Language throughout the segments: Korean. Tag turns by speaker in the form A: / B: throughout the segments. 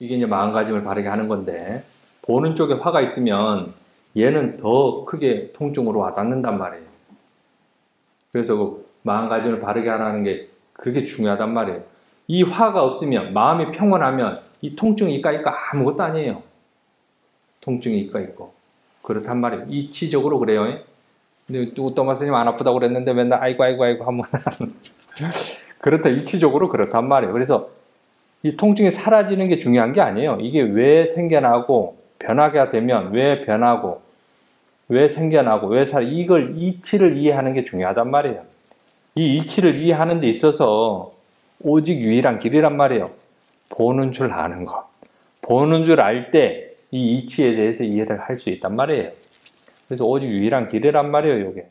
A: 이게 이제 마음가짐을 바르게 하는 건데, 보는 쪽에 화가 있으면 얘는 더 크게 통증으로 와닿는단 말이에요. 그래서 그 마음가짐을 바르게 하라는 게 그렇게 중요하단 말이에요. 이 화가 없으면, 마음이 평온하면 이 통증이 있까 아무것도 아니에요. 통증이 있까 있고. 그렇단 말이에요. 이치적으로 그래요. 근데 또마 스님 안 아프다고 그랬는데 맨날 아이고 하면 그렇다. 이치적으로 그렇단 말이에요. 그래서 이 통증이 사라지는 게 중요한 게 아니에요. 이게 왜 생겨나고 변하게 되면 왜 변하고 왜 생겨나고 왜 이걸 이치를 이해하는 게 중요하단 말이에요. 이 이치를 이해하는 데 있어서 오직 유일한 길이란 말이에요. 보는 줄 아는 것. 보는 줄 알 때 이 이치에 대해서 이해를 할 수 있단 말이에요. 그래서 오직 유일한 길이란 말이에요, 이게.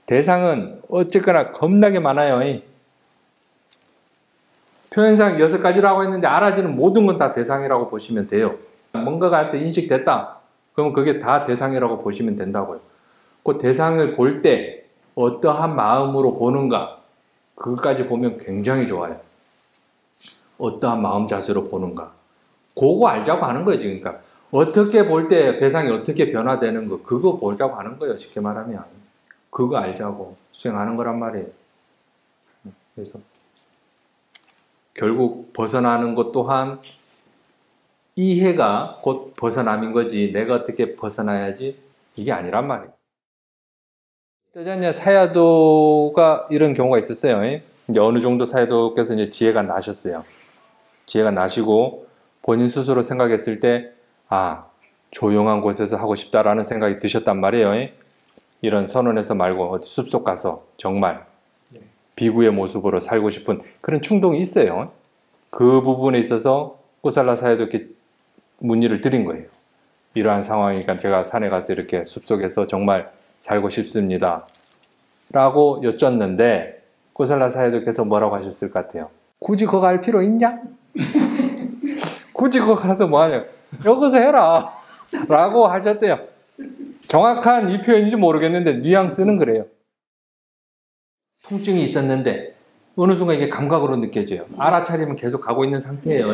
A: 대상은 어쨌거나 겁나게 많아요. 표현상 6가지라고 했는데 알아지는 모든 건 다 대상이라고 보시면 돼요. 뭔가가 한테 인식됐다. 그러면 그게 다 대상이라고 보시면 된다고요. 그 대상을 볼 때 어떠한 마음으로 보는가, 그것까지 보면 굉장히 좋아요. 어떠한 마음 자세로 보는가. 그거 알자고 하는 거예요, 지금. 그러니까 어떻게 볼 때 대상이 어떻게 변화되는 거, 그거 보자고 하는 거예요, 쉽게 말하면. 그거 알자고 수행하는 거란 말이에요. 그래서 결국 벗어나는 것 또한 이해가 곧 벗어남인 거지, 내가 어떻게 벗어나야지 이게 아니란 말이에요. 뜨잔냐 사야도가 이런 경우가 있었어요. 이제 어느 정도 사야도께서 이제 지혜가 나셨어요. 지혜가 나시고 본인 스스로 생각했을 때, 아, 조용한 곳에서 하고 싶다라는 생각이 드셨단 말이에요. 이런 선원에서 말고 어디 숲속 가서 정말 비구의 모습으로 살고 싶은 그런 충동이 있어요. 그 부분에 있어서 꼬살라 사야도께 문의를 드린 거예요. 이러한 상황이니까 제가 산에 가서 이렇게 숲속에서 정말 살고 싶습니다 라고 여쭙는데, 꼬살라 사야도께서 뭐라고 하셨을 것 같아요? 굳이 거기 갈 필요 있냐? 굳이 거기 가서 뭐하냐? 여기서 해라 라고 하셨대요. 정확한 이 표현인지 모르겠는데 뉘앙스는 그래요. 통증이 있었는데 어느 순간 이게 감각으로 느껴져요. 알아차리면 계속 가고 있는 상태예요.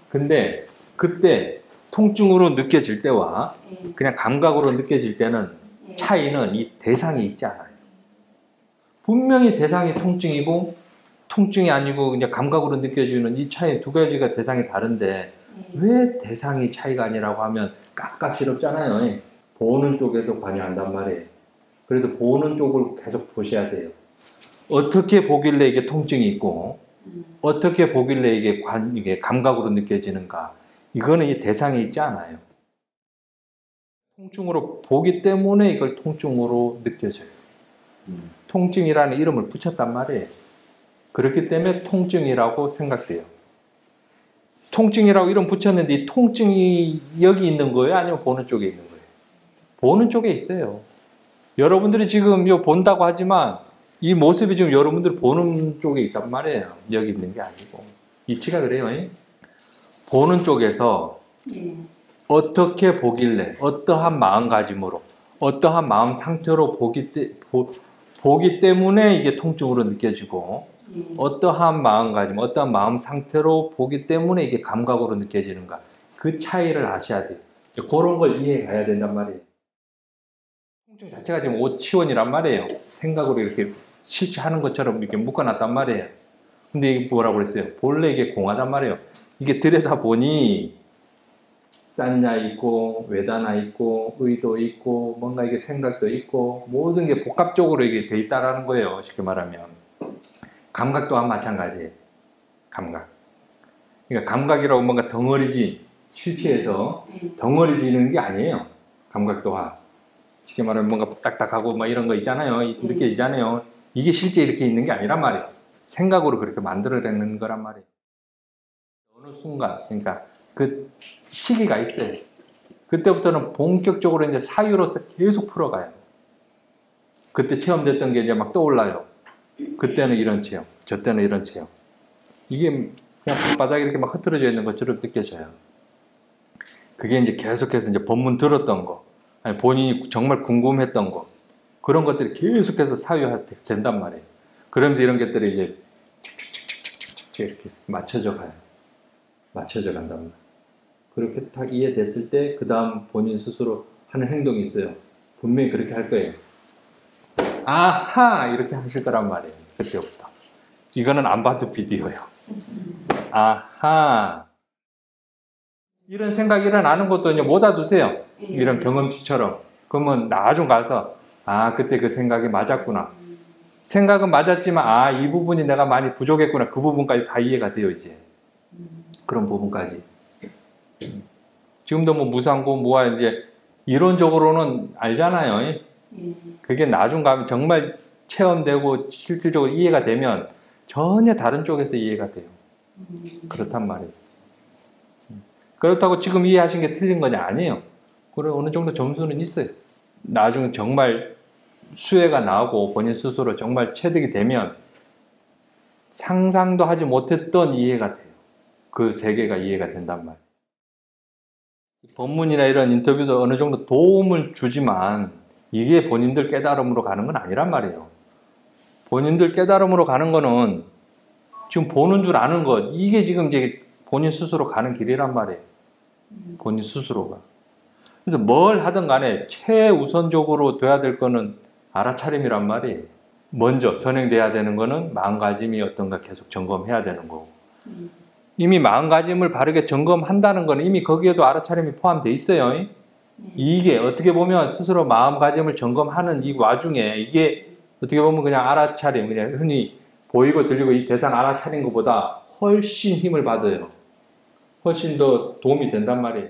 A: 근데 그때 통증으로 느껴질 때와 그냥 감각으로 느껴질 때는 차이는 이 대상이 있지 않아요. 분명히 대상이 통증이고 통증이 아니고 이제 감각으로 느껴지는 이 차이 두 가지가 대상이 다른데 왜 대상이 차이가 아니라고 하면 깝깝스럽잖아요. 보는 쪽에서 관여한단 말이에요. 그래서 보는 쪽을 계속 보셔야 돼요. 어떻게 보길래 이게 통증이 있고 어떻게 보길래 이게 감각으로 느껴지는가, 이거는 이 대상이 있지 않아요. 통증으로 보기 때문에 이걸 통증으로 느껴져요. 통증이라는 이름을 붙였단 말이에요. 그렇기 때문에 통증이라고 생각돼요. 통증이라고 이름 붙였는데 이 통증이 여기 있는 거예요? 아니면 보는 쪽에 있는 거예요? 보는 쪽에 있어요. 여러분들이 지금 이거 본다고 하지만 이 모습이 지금 여러분들 보는 쪽에 있단 말이에요. 여기 있는 게 아니고. 이치가 그래요. 보는 쪽에서 어떻게 보길래, 어떠한 마음가짐으로, 어떠한 마음 상태로 보기 때문에 이게 통증으로 느껴지고, 어떠한 마음가짐, 어떠한 마음 상태로 보기 때문에 이게 감각으로 느껴지는가, 그 차이를 아셔야 돼요. 그런 걸 이해해 가야 된단 말이에요. 통증 자체가 지금 오치원이란 말이에요. 생각으로 이렇게 실제 하는 것처럼 이렇게 묶어놨단 말이에요. 근데 이게 뭐라고 그랬어요? 본래 이게 공하단 말이에요. 이게 들여다보니 산냐 있고 외다나 있고 의도 있고 뭔가 이게 생각도 있고 모든 게 복합적으로 이게 돼 있다라는 거예요. 쉽게 말하면 감각 또한 마찬가지예요. 감각. 그러니까 감각이라고 뭔가 덩어리지, 실체에서 덩어리지는 게 아니에요. 감각 또한 쉽게 말하면 뭔가 딱딱하고 막 이런 거 있잖아요. 느껴지잖아요. 이게 실제 이렇게 있는 게 아니란 말이에요. 생각으로 그렇게 만들어내는 거란 말이에요. 어느 순간, 그러니까 그 시기가 있어요. 그때부터는 본격적으로 이제 사유로서 계속 풀어가요. 그때 체험됐던 게 이제 막 떠올라요. 그때는 이런 체험, 저 때는 이런 체험. 이게 그냥 바닥에 이렇게 막 흐트러져 있는 것처럼 느껴져요. 그게 이제 계속해서 이제 법문 들었던 거, 아니 본인이 정말 궁금했던 거, 그런 것들이 계속해서 사유된단 말이에요. 그러면서 이런 것들이 이제 이렇게 맞춰져 가요. 맞춰져 간단 말이에요. 그렇게 딱 이해됐을 때 그 다음 본인 스스로 하는 행동이 있어요. 분명히 그렇게 할 거예요. 아하! 이렇게 하실 거란 말이에요. 그때부터. 이거는 안 봐도 비디오예요. 아하! 이런 생각이 일어나는 것도 이제 못 알아두세요. 이런 경험치처럼. 그러면 나중 가서 아, 그때 그 생각이 맞았구나. 생각은 맞았지만 이 부분이 내가 많이 부족했구나. 그 부분까지 다 이해가 돼요, 이제. 그런 부분까지. 지금도 뭐 무상고, 무아 이제 이론적으로는 알잖아요. 그게 나중 가면 정말 체험되고 실질적으로 이해가 되면 전혀 다른 쪽에서 이해가 돼요. 그렇단 말이에요. 그렇다고 지금 이해하신 게 틀린 거냐? 아니에요. 그래, 어느 정도 점수는 있어요. 나중에 정말 수혜가 나오고 본인 스스로 정말 체득이 되면 상상도 하지 못했던 이해가 돼요. 그 세계가 이해가 된단 말이에요. 법문이나 이런 인터뷰도 어느 정도 도움을 주지만 이게 본인들 깨달음으로 가는 건 아니란 말이에요. 본인들 깨달음으로 가는 거는 지금 보는 줄 아는 것, 이게 지금 이제 본인 스스로 가는 길이란 말이에요. 본인 스스로가. 그래서 뭘 하든 간에 최우선적으로 돼야 될 거는 알아차림이란 말이에요. 먼저 선행돼야 되는 거는 마음가짐이 어떤가 계속 점검해야 되는 거고. 이미 마음가짐을 바르게 점검한다는 거는 이미 거기에도 알아차림이 포함되어 있어요. 이게 어떻게 보면 스스로 마음가짐을 점검하는 이 와중에 이게 어떻게 보면 그냥 알아차림, 그냥 흔히 보이고 들리고 이 대상 알아차린 것보다 훨씬 힘을 받아요. 훨씬 더 도움이 된단 말이에요.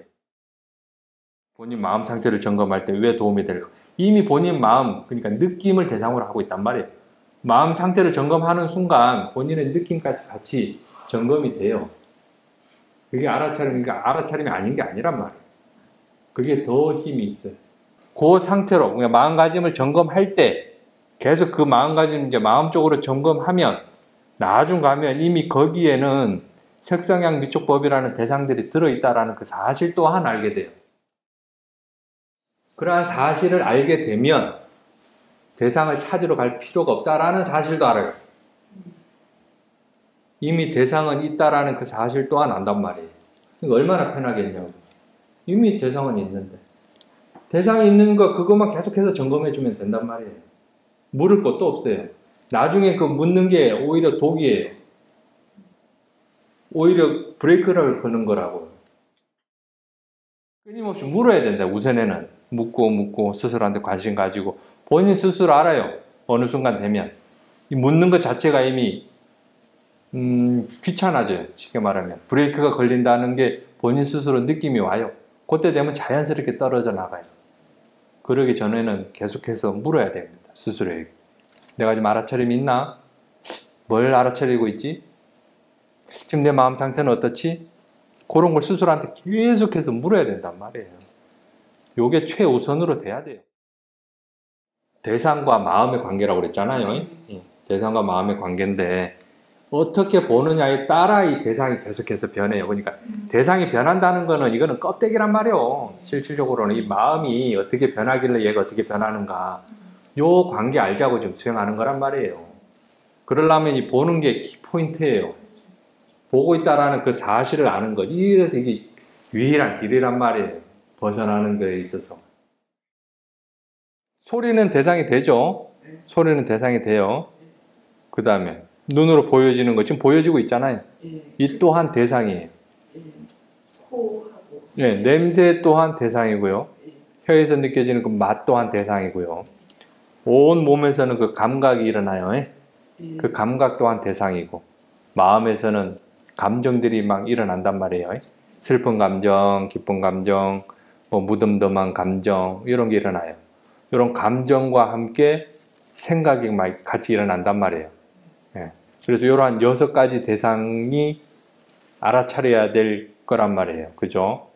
A: 본인 마음 상태를 점검할 때 왜 도움이 될까? 이미 본인 마음, 그러니까 느낌을 대상으로 하고 있단 말이에요. 마음 상태를 점검하는 순간 본인의 느낌까지 같이 점검이 돼요. 그게 알아차림이니까 알아차림이 아닌 게 아니란 말이에요. 그게 더 힘이 있어요. 그 상태로, 그러니까 마음가짐을 점검할 때 계속 그 마음가짐, 이제 마음적으로 점검하면 나중 가면 이미 거기에는 색성향 미촉법이라는 대상들이 들어있다라는 그 사실 또한 알게 돼요. 그러한 사실을 알게 되면 대상을 찾으러 갈 필요가 없다라는 사실도 알아요. 이미 대상은 있다라는 그 사실 또한 안단 말이에요. 그러니까 얼마나 편하겠냐고. 이미 대상은 있는데. 대상이 있는 거 그것만 계속해서 점검해주면 된단 말이에요. 물을 것도 없어요. 나중에 그 묻는 게 오히려 독이에요. 오히려 브레이크를 거는 거라고. 끊임없이 물어야 된다. 우선에는 묻고 스스로한테 관심 가지고 본인 스스로 알아요. 어느 순간 되면 이 묻는 것 자체가 이미 귀찮아져요. 쉽게 말하면 브레이크가 걸린다는 게 본인 스스로 느낌이 와요. 그때 되면 자연스럽게 떨어져 나가요. 그러기 전에는 계속해서 물어야 됩니다. 스스로에게. 내가 지금 알아차림이 있나? 뭘 알아차리고 있지? 지금 내 마음 상태는 어떻지? 그런 걸 스스로한테 계속해서 물어야 된단 말이에요. 요게 최우선으로 돼야 돼요. 대상과 마음의 관계라고 그랬잖아요. 대상과 마음의 관계인데 어떻게 보느냐에 따라 이 대상이 계속해서 변해요. 그러니까 대상이 변한다는 거는 이거는 껍데기란 말이에요. 실질적으로는 이 마음이 어떻게 변하길래 얘가 어떻게 변하는가 요 관계 알자고 좀 수행하는 거란 말이에요. 그러려면 이 보는 게 키포인트예요. 보고 있다라는 그 사실을 아는 것. 이래서 이게 유일한 길이란 말이에요. 벗어나는 거에 있어서. 소리는 대상이 되죠. 소리는 대상이 돼요. 그 다음에 눈으로 보여지는 것 지금 보여지고 있잖아요. 이 또한 대상이에요.
B: 코하고
A: 냄새 또한 대상이고요. 혀에서 느껴지는 그 맛 또한 대상이고요. 온 몸에서는 그 감각이 일어나요. 그 감각 또한 대상이고 마음에서는 감정들이 막 일어난단 말이에요. 슬픈 감정, 기쁜 감정, 뭐 무덤덤한 감정 이런 게 일어나요. 이런 감정과 함께 생각이 막 같이 일어난단 말이에요. 그래서 이러한 6가지 대상이 알아차려야 될 거란 말이에요. 그죠?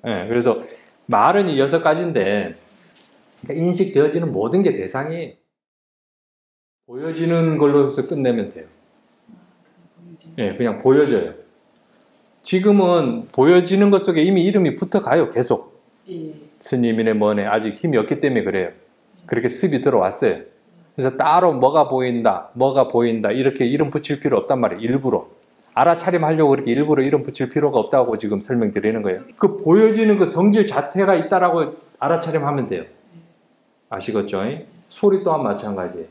A: 그래서 말은 이 6가지인데 인식되어지는 모든 게 대상이에요. 보여지는 걸로 해서 끝내면 돼요. 그냥 보여져요. 지금은 보여지는 것 속에 이미 이름이 붙어가요. 계속. 스님이네 뭐네 아직 힘이 없기 때문에 그래요. 그렇게 습이 들어왔어요. 그래서 따로 뭐가 보인다 이렇게 이름 붙일 필요 없단 말이에요. 일부러. 알아차림 하려고 그렇게 일부러 이름 붙일 필요가 없다고 지금 설명드리는 거예요. 그 보여지는 그 성질 자체가 있다라고 알아차림 하면 돼요. 아시겠죠? 소리 또한 마찬가지예요.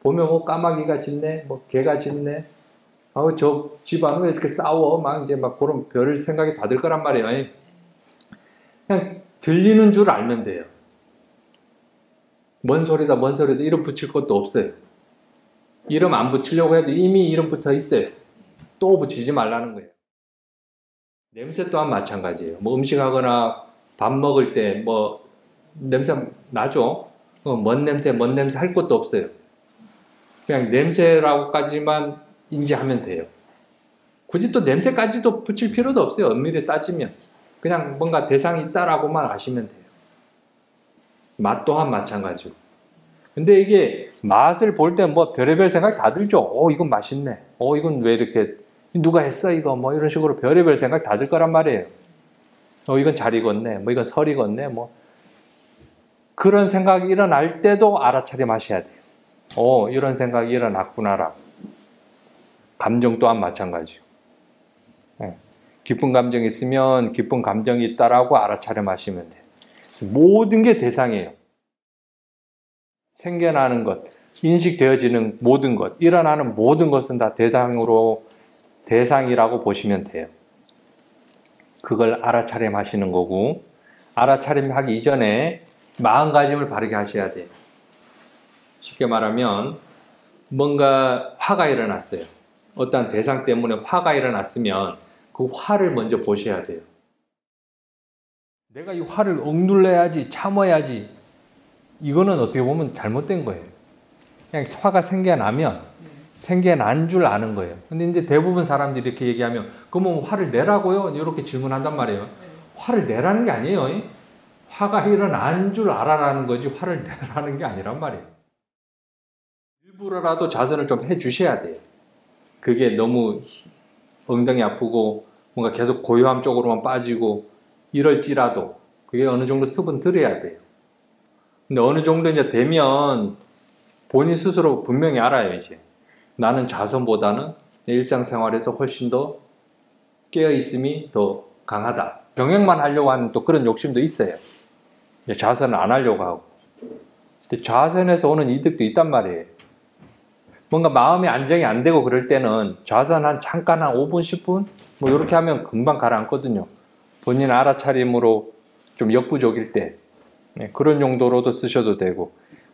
A: 보면 뭐 까마귀가 짖네, 뭐 개가 짖네, 저 집안 왜 이렇게 싸워? 막 이제 막 그런 별 생각이 다 들 거란 말이에요. 그냥 들리는 줄 알면 돼요. 뭔 소리다, 뭔 소리다 이름 붙일 것도 없어요. 이름 안 붙이려고 해도 이미 이름 붙어 있어요. 또 붙이지 말라는 거예요. 냄새 또한 마찬가지예요. 뭐 음식하거나 밥 먹을 때 뭐 냄새 나죠? 뭔 냄새 할 것도 없어요. 그냥 냄새라고까지만 인지하면 돼요. 굳이 또 냄새까지도 붙일 필요도 없어요. 엄밀히 따지면. 그냥 뭔가 대상이 있다라고만 아시면 돼요. 맛 또한 마찬가지고. 근데 이게 맛을 볼 때 뭐 별의별 생각이 다 들죠. 이건 맛있네. 이건 왜 이렇게 누가 했어 이거 뭐 이런 식으로 별의별 생각 다 들 거란 말이에요. 이건 잘 익었네. 뭐 이건 설 익었네. 뭐 그런 생각이 일어날 때도 알아차림하셔야 돼요. 이런 생각이 일어났구나라. 감정 또한 마찬가지고. 기쁜 감정이 있으면 기쁜 감정이 있다라고 알아차림하시면 돼요. 모든 게 대상이에요. 생겨나는 것, 인식되어지는 모든 것, 일어나는 모든 것은 다 대상이라고 보시면 돼요. 그걸 알아차림하시는 거고, 알아차림하기 이전에 마음가짐을 바르게 하셔야 돼요. 쉽게 말하면 뭔가 화가 일어났어요. 어떤 대상 때문에 화가 일어났으면 그 화를 먼저 보셔야 돼요. 내가 이 화를 억눌러야지, 참아야지. 이거는 어떻게 보면 잘못된 거예요. 그냥 화가 생겨나면 생겨난 줄 아는 거예요. 근데 이제 대부분 사람들이 이렇게 얘기하면 그러면 화를 내라고요? 이렇게 질문한단 말이에요. 화를 내라는 게 아니에요. 화가 일어난 줄 알아라는 거지 화를 내라는 게 아니란 말이에요. 일부러라도 자선을 좀 해주셔야 돼요. 그게 너무 엉덩이 아프고 뭔가 계속 고요함 쪽으로만 빠지고 이럴지라도 그게 어느 정도 습은 들여야 돼요. 근데 어느 정도 이제 되면 본인 스스로 분명히 알아요. 이제 나는 자선보다는 내 일상생활에서 훨씬 더 깨어있음이 더 강하다. 병행만 하려고 하는 또 그런 욕심도 있어요. 자선을 안 하려고 하고. 근데 자선에서 오는 이득도 있단 말이에요. 뭔가 마음이 안정이 안 되고 그럴 때는 자선 잠깐 한 5분, 10분 뭐 이렇게 하면 금방 가라앉거든요. 본인 알아차림으로 좀 역부족일 때 그런 용도로도 쓰셔도 되고.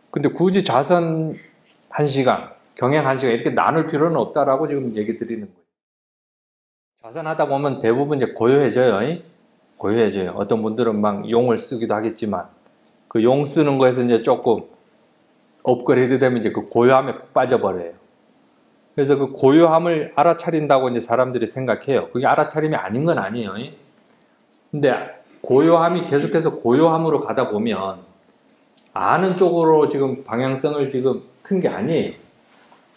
A: 근데 굳이 자선 1시간, 경행 1시간 이렇게 나눌 필요는 없다라고 지금 얘기 드리는 거예요. 자선하다 보면 대부분 이제 고요해져요. 고요해져요. 어떤 분들은 막 용을 쓰기도 하겠지만 그 용 쓰는 거에서 이제 조금 업그레이드 되면 이제 그 고요함에 푹 빠져버려요. 그래서 그 고요함을 알아차린다고 이제 사람들이 생각해요. 그게 알아차림이 아닌 건 아니에요. 근데 고요함이 계속해서 고요함으로 가다 보면 아는 쪽으로 지금 방향성을 지금 튼 게 아니에요.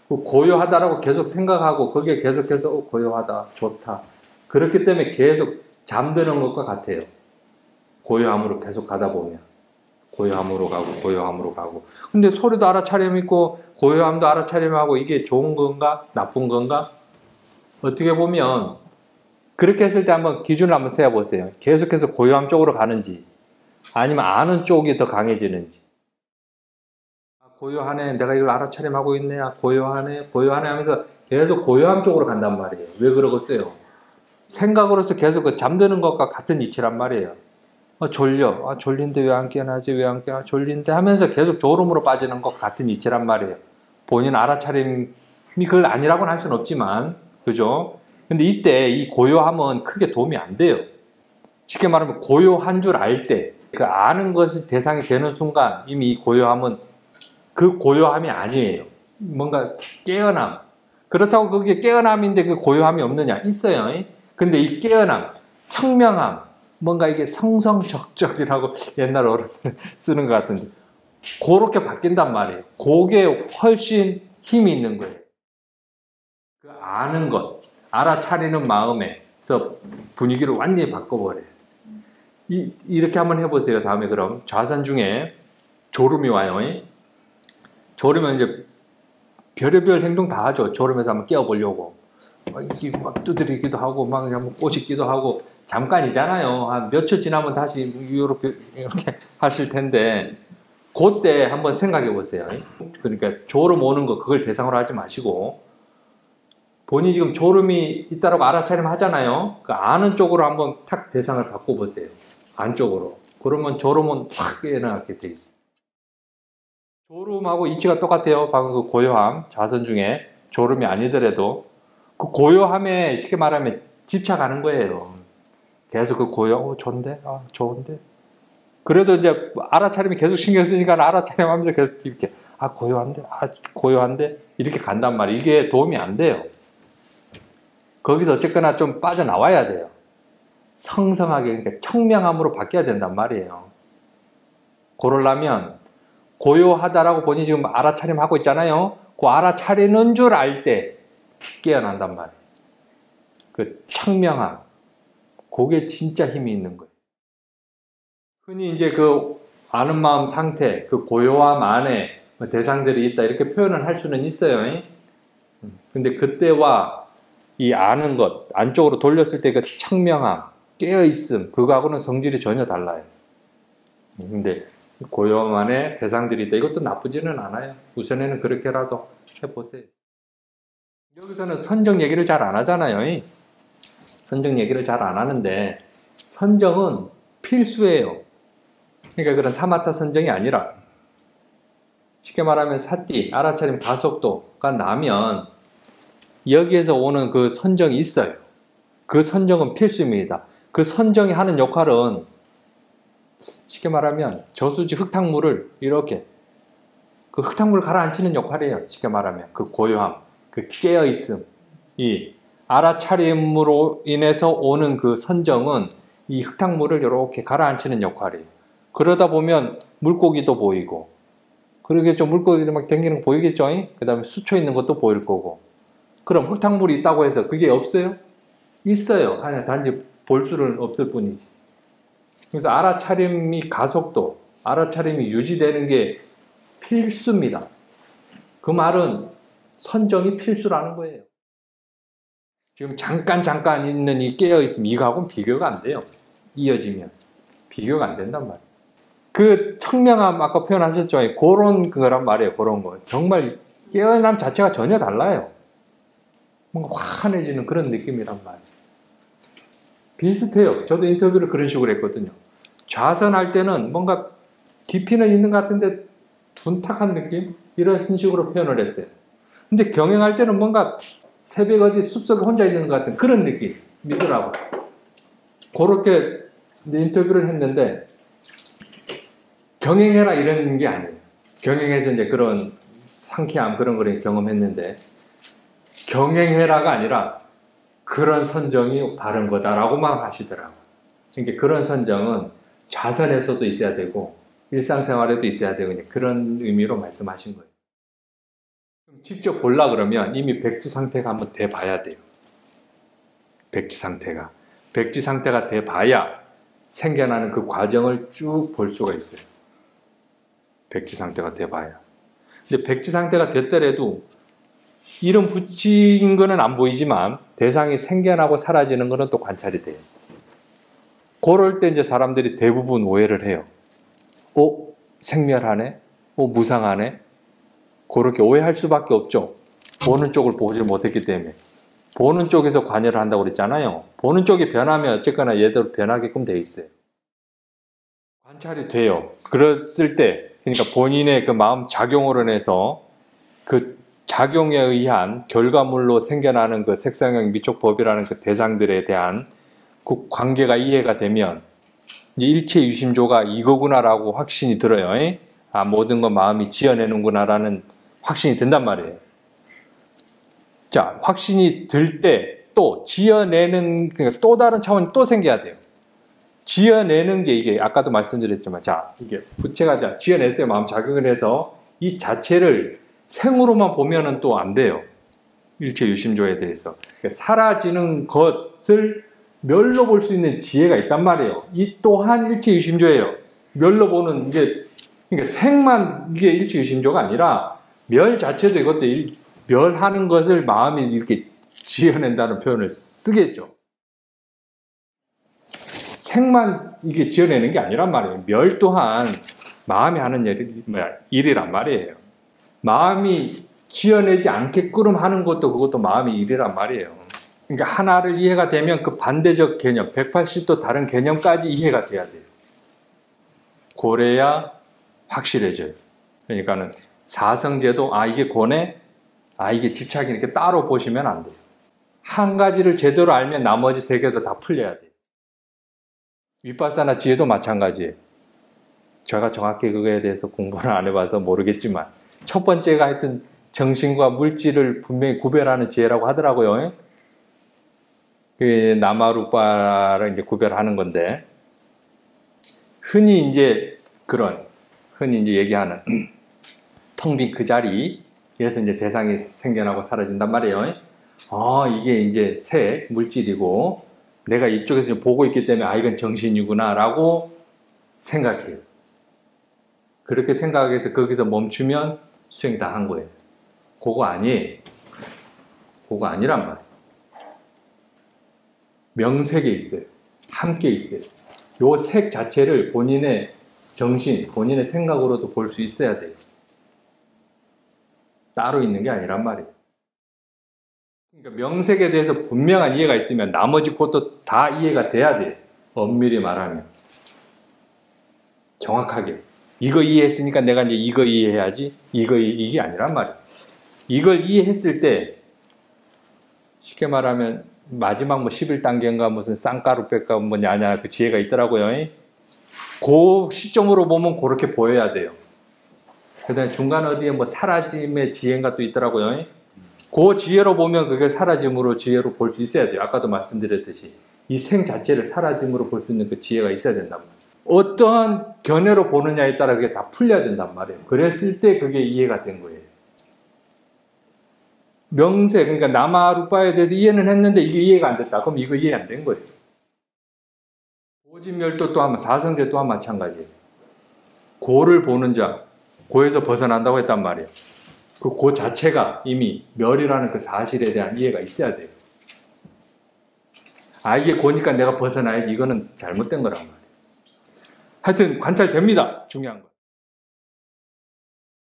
A: 그 고요하다라고 계속 생각하고 거기에 계속해서 고요하다, 좋다. 그렇기 때문에 계속 잠드는 것과 같아요. 고요함으로 계속 가다 보면. 고요함으로 가고 고요함으로 가고. 근데 소리도 알아차림 있고 고요함도 알아차림하고 이게 좋은 건가 나쁜 건가? 어떻게 보면 그렇게 했을 때 한번 기준을 한번 세워보세요. 계속해서 고요함 쪽으로 가는지 아니면 아는 쪽이 더 강해지는지. 고요하네, 내가 이걸 알아차림하고 있네, 고요하네 하면서 계속 고요함 쪽으로 간단 말이에요. 왜 그러겠어요? 생각으로서 계속 잠드는 것과 같은 이치란 말이에요. 졸려. 졸린데 왜 안 깨어나지? 왜 안 깨어나? 졸린데 하면서 계속 졸음으로 빠지는 것 같은 이치란 말이에요. 본인 알아차림이 그걸 아니라고는 할 수는 없지만, 그죠? 근데 이때 이 고요함은 크게 도움이 안 돼요. 쉽게 말하면 고요한 줄 알 때, 그 아는 것이 대상이 되는 순간 이미 이 고요함은 그 고요함이 아니에요. 뭔가 깨어남. 그렇다고 그게 깨어남인데 그 고요함이 없느냐? 있어요. 근데 이 깨어남, 청명함, 뭔가 이게 성성적적이라고 옛날 어른들 쓰는 것 같은데 그렇게 바뀐단 말이에요. 그게 훨씬 힘이 있는 거예요. 그 아는 것, 알아차리는 마음에서 분위기를 완전히 바꿔버려요. 이렇게 한번 해보세요. 다음에 그럼 자선 중에 졸음이 와요. 졸으면 이제 별의별 행동 다 하죠. 졸음에서 한번 깨워보려고. 막 두드리기도 하고 막 꼬집기도 하고 잠깐이잖아요. 한 몇 초 지나면 다시 이렇게 하실 텐데 그때 한번 생각해 보세요. 그러니까 졸음 오는 거 그걸 대상으로 하지 마시고 본인이 지금 졸음이 있다라고 알아차림 하잖아요. 그 아는 쪽으로 한번 탁 대상을 바꿔보세요. 안쪽으로. 그러면 졸음은 확 깨어나게 돼 있어요. 졸음하고 이치가 똑같아요. 방금 그 고요함, 자선 중에 졸음이 아니더라도 그 고요함에 쉽게 말하면 집착하는 거예요. 계속 그 좋은데? 좋은데? 그래도 이제 알아차림이 계속 신경 쓰니까 알아차림 하면서 계속 이렇게 고요한데? 이렇게 간단 말이에요. 이게 도움이 안 돼요. 거기서 어쨌거나 좀 빠져나와야 돼요. 성성하게, 그러니까 청명함으로 바뀌어야 된단 말이에요. 그러려면 고요하다라고 본인이 지금 알아차림하고 있잖아요. 그 알아차리는 줄 알 때 깨어난단 말이에요. 그 청명함, 그게 진짜 힘이 있는 거예요. 흔히 이제 그 아는 마음 상태, 그 고요함 안에 대상들이 있다 이렇게 표현을 할 수는 있어요. 근데 그때와 이 아는 것, 안쪽으로 돌렸을 때 그 청명함, 깨어있음, 그거하고는 성질이 전혀 달라요. 근데 고요함 안에 대상들이 있다. 이것도 나쁘지는 않아요. 우선에는 그렇게라도 해보세요. 여기서는 선정 얘기를 잘 안 하잖아요. 선정 얘기를 잘 안 하는데 선정은 필수예요. 그러니까 그런 사마타 선정이 아니라 쉽게 말하면 사띠, 알아차림, 가속도가 나면 여기에서 오는 그 선정이 있어요. 그 선정은 필수입니다. 그 선정이 하는 역할은 쉽게 말하면 저수지 흙탕물을 이렇게 그 흙탕물을 가라앉히는 역할이에요. 쉽게 말하면 그 고요함, 그 깨어있음, 이 알아차림으로 인해서 오는 그 선정은 이 흙탕물을 이렇게 가라앉히는 역할이에요. 그러다 보면 물고기도 보이고 그러겠죠. 물고기들 막 댕기는 거 보이겠죠. 그 다음에 수초 있는 것도 보일 거고. 그럼 흙탕물이 있다고 해서 그게 없어요? 있어요. 아니, 단지 볼 수는 없을 뿐이지. 그래서 알아차림이 가속도, 알아차림이 유지되는 게 필수입니다. 그 말은 선정이 필수라는 거예요. 지금 잠깐 있는 이 깨어있음, 이거하고는 비교가 안 돼요. 이어지면. 비교가 안 된단 말이에요. 그 청명함 아까 표현하셨죠? 그런 거란 말이에요. 그런 거. 정말 깨어남 자체가 전혀 달라요. 뭔가 환해지는 그런 느낌이란 말이에요. 비슷해요. 저도 인터뷰를 그런 식으로 했거든요. 좌선할 때는 뭔가 깊이는 있는 것 같은데 둔탁한 느낌? 이런 식으로 표현을 했어요. 근데 경영할 때는 뭔가 새벽 어디 숲속에 혼자 있는 것 같은 그런 느낌이더라고요. 그렇게 인터뷰를 했는데 경영해라 이런 게 아니에요. 경영해서 이제 그런 상쾌함 그런 걸 경험했는데 경영해라가 아니라 그런 선정이 바른 거다라고만 하시더라고요. 그러니까 그런 선정은 좌선에서도 있어야 되고 일상생활에도 있어야 되고 그런 의미로 말씀하신 거예요. 직접 보려 그러면 이미 백지 상태가 한번 돼 봐야 돼요. 백지 상태가 돼 봐야 생겨나는 그 과정을 쭉 볼 수가 있어요. 백지 상태가 돼 봐야. 근데 백지 상태가 됐더라도 이름 붙인 거는 안 보이지만 대상이 생겨나고 사라지는 거는 또 관찰이 돼요. 그럴 때 이제 사람들이 대부분 오해를 해요. 생멸하네? 무상하네? 그렇게 오해할 수밖에 없죠. 보는 쪽을 보지 못했기 때문에. 보는 쪽에서 관여를 한다고 그랬잖아요. 보는 쪽이 변하면 어쨌거나 얘대로 변하게끔 돼 있어요. 관찰이 돼요. 그랬을 때, 그러니까 본인의 그 마음 작용으로 인해서 그 작용에 의한 결과물로 생겨나는 그 색상형 미촉법이라는 그 대상들에 대한 그 관계가 이해가 되면 이제 일체유심조가 이거구나라고 확신이 들어요. 모든 건 마음이 지어내는구나라는 확신이 든단 말이에요. 자, 확신이 들 때 또 지어내는 그러니까 또 다른 차원이 또 생겨야 돼요. 지어내는 게 이게 아까도 말씀드렸지만 자, 이게 부채가 지어냈을 때 마음 작용을 해서 이 자체를 생으로만 보면은 또 안 돼요. 일체유심조에 대해서. 그러니까 사라지는 것을 멸로 볼 수 있는 지혜가 있단 말이에요. 이 또한 일체유심조예요. 멸로 보는 이게 그러니까 생만 이게 일체유심조가 아니라 멸 자체도 이것도 멸하는 것을 마음이 이렇게 지어낸다는 표현을 쓰겠죠. 색만 이게 지어내는 게 아니란 말이에요. 멸 또한 마음이 하는 일이란 말이에요. 마음이 지어내지 않게끔 하는 것도 그것도 마음의 일이란 말이에요. 그러니까 하나를 이해가 되면 그 반대적 개념, 180도 다른 개념까지 이해가 돼야 돼요. 그래야 확실해져요. 그러니까는 사성제도 이게 고네, 이게 집착이 이렇게 따로 보시면 안 돼요. 한 가지를 제대로 알면 나머지 세 개도 다 풀려야 돼요. 윗바사나 지혜도 마찬가지예요. 제가 정확히 그거에 대해서 공부를 안 해봐서 모르겠지만 첫 번째가 하여튼 정신과 물질을 분명히 구별하는 지혜라고 하더라고요. 그 나마루빠를 이제 구별하는 건데 흔히 이제 얘기하는 텅 빈 그 자리에서 이제 대상이 생겨나고 사라진단 말이에요. 이게 이제 색, 물질이고 내가 이쪽에서 보고 있기 때문에 이건 정신이구나 라고 생각해요. 그렇게 생각해서 거기서 멈추면 수행 다 한 거예요. 그거 아니에요. 그거 아니란 말이에요. 명색에 있어요. 함께 있어요. 요 색 자체를 본인의 정신, 본인의 생각으로도 볼 수 있어야 돼요. 따로 있는 게 아니란 말이에요. 그러니까 명색에 대해서 분명한 이해가 있으면 나머지 것도 다 이해가 돼야 돼요. 엄밀히 말하면. 정확하게. 이거 이해했으니까 내가 이제 이거 이해해야지. 이게 아니란 말이에요. 이걸 이해했을 때 쉽게 말하면 마지막 11단계인가 무슨 쌍가루백가 뭐냐냐 그 지혜가 있더라고요. 그 시점으로 보면 그렇게 보여야 돼요. 그 다음에 중간 어디에 사라짐의 지혜가 또 있더라고요. 그 지혜로 보면 그게 사라짐으로 지혜로 볼 수 있어야 돼요. 아까도 말씀드렸듯이 이 생 자체를 사라짐으로 볼 수 있는 그 지혜가 있어야 된단 말이에요. 어떠한 견해로 보느냐에 따라 그게 다 풀려야 된단 말이에요. 그랬을 때 그게 이해가 된 거예요. 명세, 그러니까 나마루빠에 대해서 이해는 했는데 이게 이해가 안 됐다. 그럼 이거 이해 안 된 거예요. 고진멸도 또한 사성제 또한 마찬가지예요. 고를 보는 자, 고에서 벗어난다고 했단 말이에요. 그 고 자체가 이미 멸이라는 그 사실에 대한 이해가 있어야 돼요. 이게 고니까 내가 벗어나야지. 이거는 잘못된 거란 말이에요. 하여튼 관찰됩니다. 중요한 거.